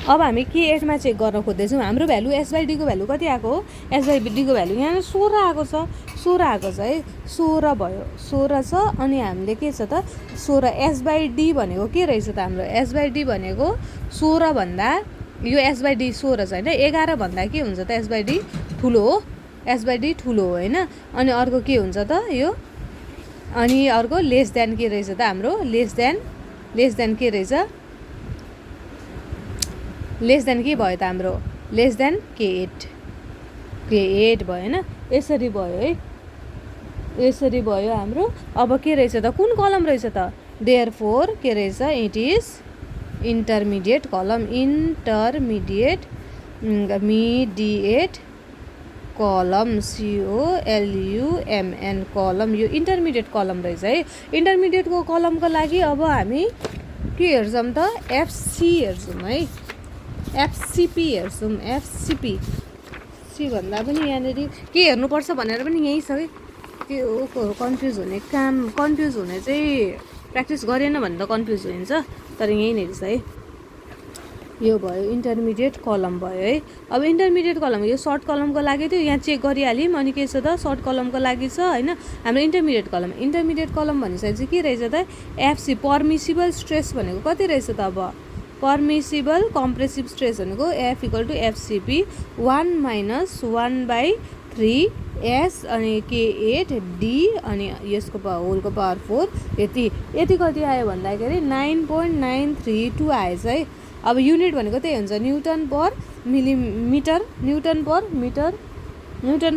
अब हामी K8 मा चेक गर्न खोज्दैछौँ हाम्रो भ्यालु S/D को भ्यालु कति आएको हो S/D को भ्यालु यहाँ 16 आएको छ 16 आएको छ है 16 भयो 16 छ अनि हामीले के छ त 16 S/D भनेको के रहेछ त हाम्रो S/D भनेको 16 भन्दा यो S/D 16 छ हैन 11 भन्दा के हुन्छ त S/D ठुलो हो S/D ठुलो हो हैन अनि अर्को के हुन्छ त यो अनि अर्को लेस देन के रहेछ त हाम्रो लेस देन के रहेछ लेस देन के भयो त हाम्रो लेस देन K8 भयो हैन यसरी भयो है यसरी भयो हाम्रो अब के रहेछ त कुन कलम रहेछ त देयरफोर के रहेछ इट इज इन्टरमिडिएट कलम इन्टरमिडिएट कलम COLUMN कलम यो इन्टरमिडिएट कलम रहेछ है इन्टरमिडिएटको कलमको लागि अब हामी के हेर्छौँ त FC हेर्छौँ है FCP हेर्छौँ FCP सी भन्दा पनि यहाँनेरि के हेर्नुपर्छ भनेर पनि यही छ है त्यो कन्फ्युज हुने चाहिँ प्र्याक्टिस गरेन भने त कन्फ्युज हुन्छ तर यही नै रहेछ है यो भयो इन्टरमिडिएट कलम भयो है अब इन्टरमिडिएट कलम यो सर्ट कलमको लागि थियो यहाँ चेक गरिहाल्यौँ अनि के छ त सर्ट कलमको लागि छ हैन हाम्रो इन्टरमिडिएट कलम भनिसकेपछि के रहेछ त FC पर्मिसिबल स्ट्रेस भनेको कति रहेछ त अब पर्मिसिबल कम्प्रेसिभ स्ट्रेस भनेको F = FCP 1 - 1/3 S अनि K8 D अनि यसको होलको पावर 4 यति कति आयो भन्दाखेरि 9.932 आएछ है अब युनिट भनेको त्यही हुन्छ न्युटन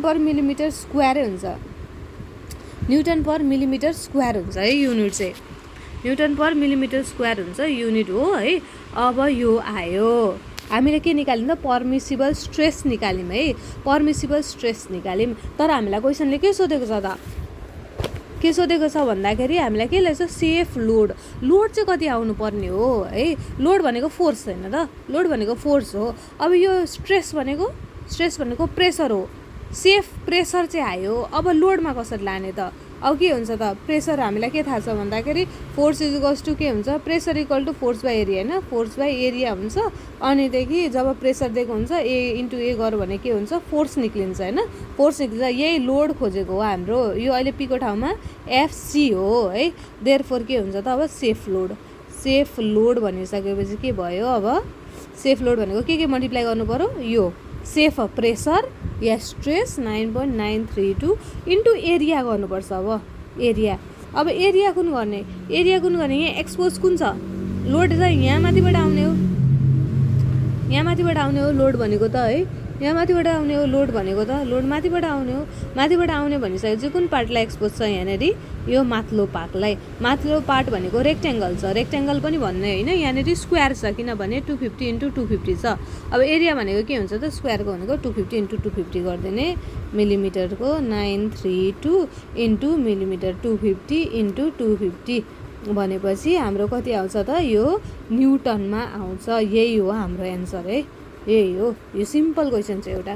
पर मिलिमिटर स्क्वायर हुन्छ न्युटन पर मिलिमिटर स्क्वायर हुन्छ है युनिट चाहिँ न्युटन पर मिलिमिटर स्क्वायर हुन्छ युनिट हो है अब यो आयो हामीले के निकाल्यौँ त पर्मिसिबल स्ट्रेस निकाल्यौँ है पर्मिसिबल स्ट्रेस निकाल्यौँ तर हामीलाई क्वेसनले के सोधेको छ भन्दाखेरि हामीलाई के रहेछ सेफ लोड चाहिँ कति आउनु पर्ने हो है लोड भनेको फोर्स हैन त लोड भनेको फोर्स हो अब यो स्ट्रेस भनेको प्रेसर हो सेफ प्रेसर चाहिँ आयो अब लोडमा कसरी लाने त अब के हुन्छ त प्रेसर हामीलाई के थाहा छ भन्दाखेरि फोर्स = के हुन्छ प्रेसर = फोर्स बाइ एरिया हैन फोर्स बाइ एरिया हुन्छ अनिदेखि जब प्रेसर दिएको हुन्छ A * A गर भने के हुन्छ फोर्स निक्लिन्छ हैन फोर्स निक्लिन्छ यही लोड खोजेको हो हाम्रो यो अहिले P को ठाउँमा FC हो है देयरफोर के हुन्छ त अब सेफ लोड भनिसकेपछि के भयो अब सेफ लोड भनेको के मल्टिप्लाई गर्नु पर्यो यो सेफ प्रेसर या स्ट्रेस 9.932 इन्टु एरिया गर्नुपर्छ अब एरिया कुन गर्ने यहाँ एक्सपोज कुन छ लोड चाहिँ यहाँ माथिबाट आउने हो लोड भनेको त है यहाँ माथिबाट आउने हो लोड भनेको त लोड माथिबाट आउने भनिसकेपछि कुन पार्टलाई एक्सपोज छ यहाँनेरि यो माथिल्लो पार्ट भनेको रेक्ट्याङ्गल छ रेक्ट्याङ्गल पनि भन्ने हैन यहाँनेरि स्क्वायर छ किनभने 250 × 250 छ अब एरिया भनेको के हुन्छ त स्क्वायरको भनेको 250 × 250 गर्दिने मिलिमिटरको 932 × मिलिमिटर 250 × 250 भनेपछि हाम्रो कति आउँछ त यो न्युटनमा आउँछ यही हो हाम्रो एन्सर है यही हो यो सिम्पल क्वेसन छ एउटा